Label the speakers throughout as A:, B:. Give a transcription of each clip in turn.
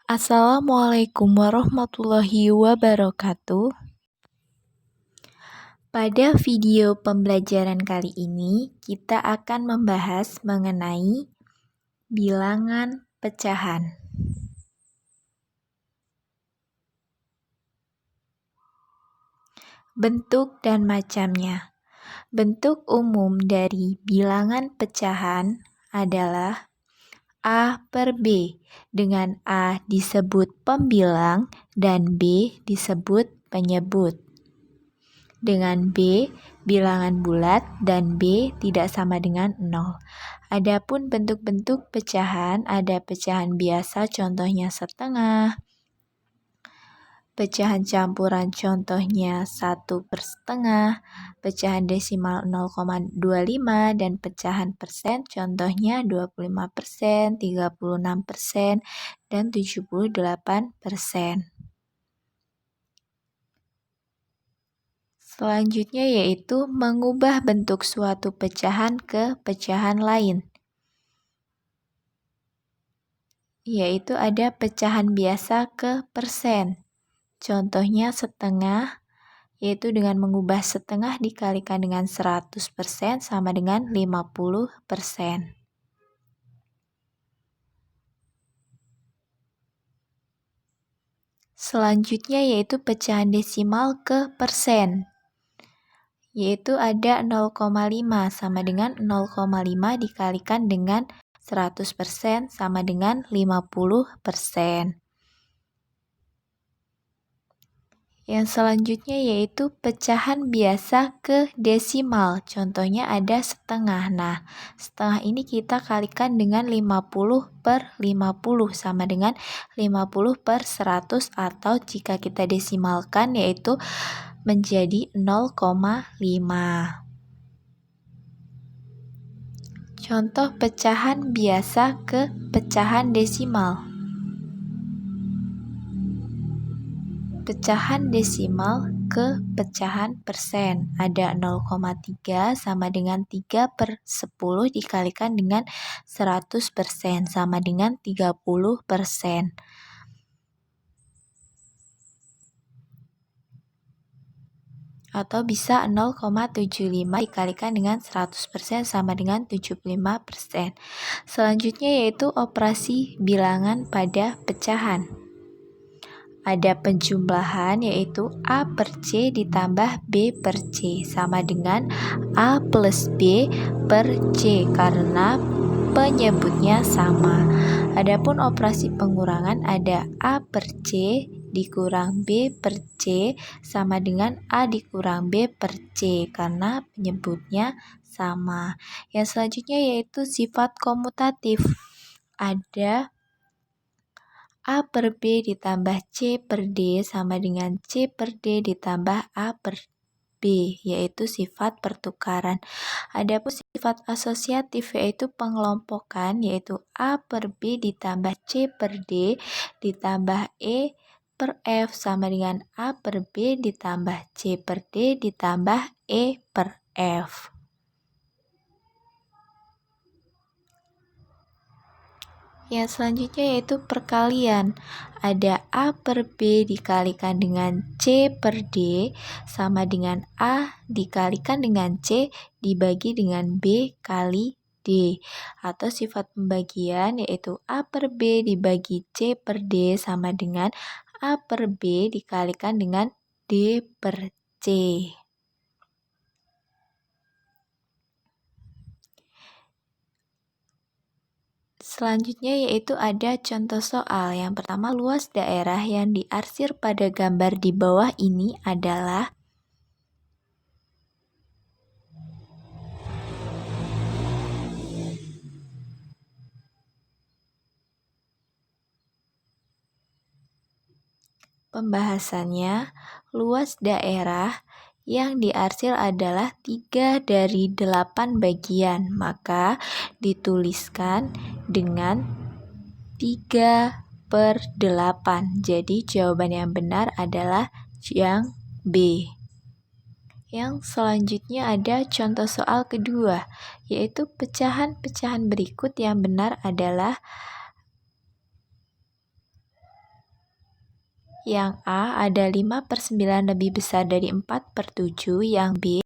A: Assalamualaikum warahmatullahi wabarakatuh. Pada video pembelajaran kali ini, kita akan membahas mengenai bilangan pecahan. Bentuk dan macamnya. Bentuk umum dari bilangan pecahan adalah A per B, dengan A disebut pembilang dan B disebut penyebut. Dengan B, bilangan bulat dan B tidak sama dengan 0. Adapun bentuk-bentuk pecahan, ada pecahan biasa contohnya setengah, pecahan campuran contohnya 1/1/2, pecahan desimal 0,25, dan pecahan persen contohnya 25%, 36%, dan 78%. Selanjutnya yaitu mengubah bentuk suatu pecahan ke pecahan lain. Yaitu ada pecahan biasa ke persen. Contohnya setengah, yaitu dengan mengubah setengah dikalikan dengan 100% sama dengan 50%. Selanjutnya yaitu pecahan desimal ke persen. Yaitu ada 0,5 sama dengan 0,5 dikalikan dengan 100% sama dengan 50%. Yang selanjutnya yaitu pecahan biasa ke desimal. Contohnya ada setengah. Nah, setengah ini kita kalikan dengan 50/50 sama dengan 50/100, atau jika kita desimalkan yaitu menjadi 0,5. Contoh pecahan biasa ke pecahan desimal. Pecahan desimal ke pecahan persen. Ada 0,3 sama dengan 3/10 dikalikan dengan 100% sama dengan 30%. Atau bisa 0,75 dikalikan dengan 100% sama dengan 75%. Selanjutnya yaitu operasi bilangan pada pecahan. Ada penjumlahan yaitu A per C ditambah B per C sama dengan A plus B per C karena penyebutnya sama. Adapun operasi pengurangan ada A per C dikurang B per C sama dengan A dikurang B per C karena penyebutnya sama. Yang selanjutnya yaitu sifat komutatif. Ada A per B ditambah C per D sama dengan C per D ditambah A per B, yaitu sifat pertukaran. Adapun sifat asosiatif yaitu pengelompokan, yaitu A per B ditambah C per D ditambah E per F sama dengan A per B ditambah C per D ditambah E per F. Yang selanjutnya yaitu perkalian. Ada A per B dikalikan dengan C per D sama dengan A dikalikan dengan C dibagi dengan B kali D. Atau sifat pembagian yaitu A per B dibagi C per D sama dengan A per B dikalikan dengan D per C. Selanjutnya yaitu ada contoh soal. Yang pertama, luas daerah yang diarsir pada gambar di bawah ini adalah pembahasannya. Luas daerah yang diarsir adalah 3 dari 8 bagian, maka dituliskan dengan 3/8. Jadi jawaban yang benar adalah yang B. Yang selanjutnya ada contoh soal kedua, yaitu pecahan-pecahan berikut yang benar adalah Yang A ada 5/9 lebih besar dari 4/7, yang B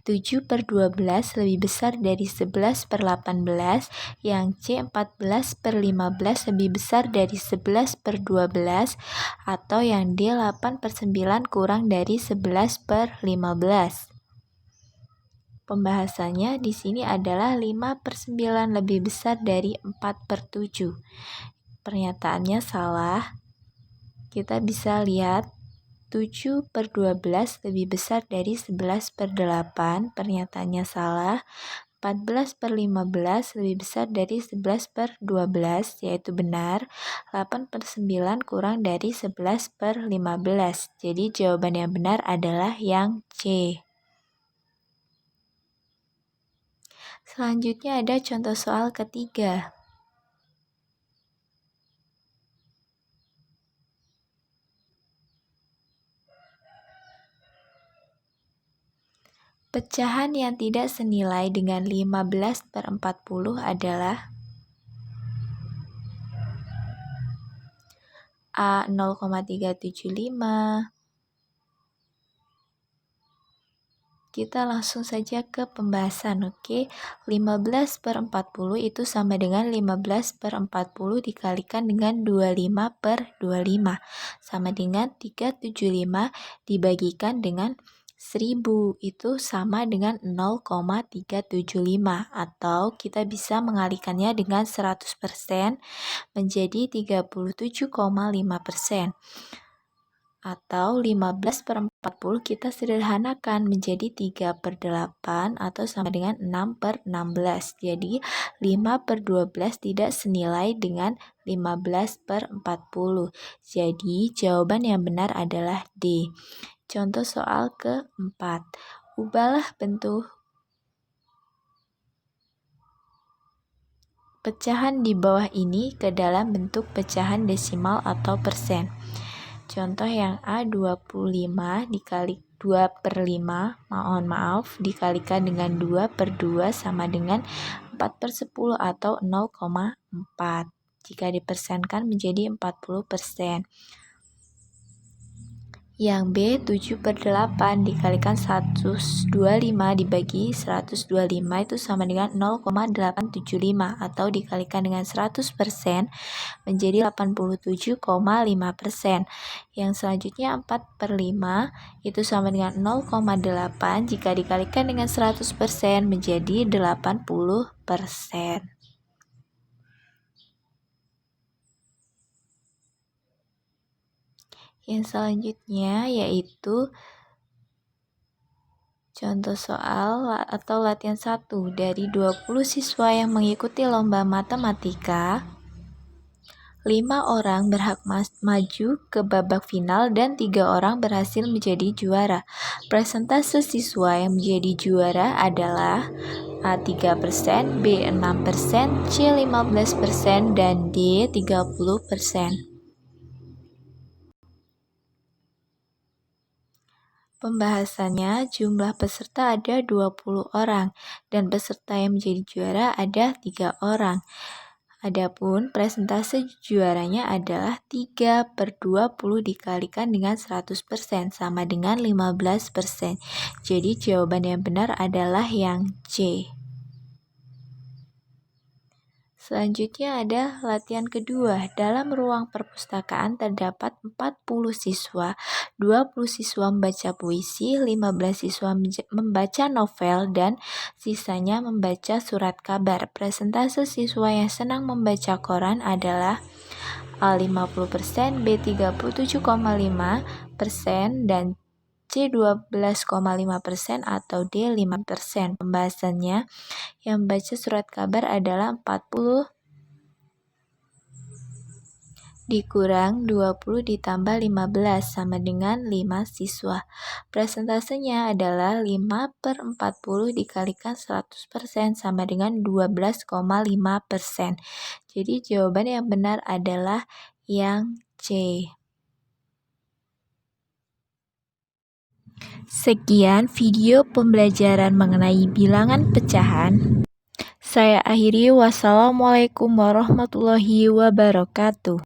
A: 7/12 lebih besar dari 11/18, yang C 14/15 lebih besar dari 11/12, atau yang D 8/9 kurang dari 11/15. Pembahasannya di sini adalah 5/9 lebih besar dari 4/7. Pernyataannya salah. Kita bisa lihat 7/12 lebih besar dari 11/8. Pernyataannya salah. 14/15 lebih besar dari 11/12, yaitu benar. 8/9 kurang dari 11/15. Jadi jawaban yang benar adalah yang C. Selanjutnya ada contoh soal ketiga. Pecahan yang tidak senilai dengan 15/40 adalah A 0,375. Kita langsung saja ke pembahasan, oke. 15/40 itu sama dengan 15/40 dikalikan dengan 25/25. Sama dengan 375 dibagikan dengan 1000, itu sama dengan 0,375. Atau kita bisa mengalihkannya dengan 100% menjadi 37,5%. Atau 15/40 kita sederhanakan menjadi 3/8 atau sama dengan 6/16. Jadi 5/12 tidak senilai dengan 15/40. Jadi jawaban yang benar adalah D. Contoh soal keempat. Ubahlah bentuk pecahan di bawah ini ke dalam bentuk pecahan desimal atau persen. Contoh yang A 25 dikali 2/5, dikalikan dengan 2/2 sama dengan 4/10 atau 0,4. Jika dipersenkan menjadi 40%. Yang B 7/8 dikalikan 125 dibagi 125 itu sama dengan 0,875 atau dikalikan dengan 100% menjadi 87,5%. Yang selanjutnya 4/5 itu sama dengan 0,8 jika dikalikan dengan 100% menjadi 80%. Yang selanjutnya yaitu contoh soal atau latihan 1. Dari 20 siswa yang mengikuti lomba matematika, 5 orang berhak maju ke babak final dan 3 orang berhasil menjadi juara. Persentase siswa yang menjadi juara adalah A 3%, B 6%, C 15%, dan D 30%. Pembahasannya, jumlah peserta ada 20 orang dan peserta yang menjadi juara ada 3 orang. Adapun persentase juaranya adalah 3/20 dikalikan dengan 100% sama dengan 15%. Jadi jawaban yang benar adalah yang C. Selanjutnya ada latihan kedua. Dalam ruang perpustakaan terdapat 40 siswa, 20 siswa membaca puisi, 15 siswa membaca novel, dan sisanya membaca surat kabar. Persentase siswa yang senang membaca koran adalah A 50%, B 37,5%, dan C 12,5% atau D 5%. Pembahasannya, yang membaca surat kabar adalah 40 dikurang 20 ditambah 15 sama dengan 5 siswa. Presentasenya adalah 5/40 dikalikan 100% sama dengan 12,5%. Jadi jawaban yang benar adalah yang C. Sekian video pembelajaran mengenai bilangan pecahan. Saya akhiri, wassalamualaikum warahmatullahi wabarakatuh.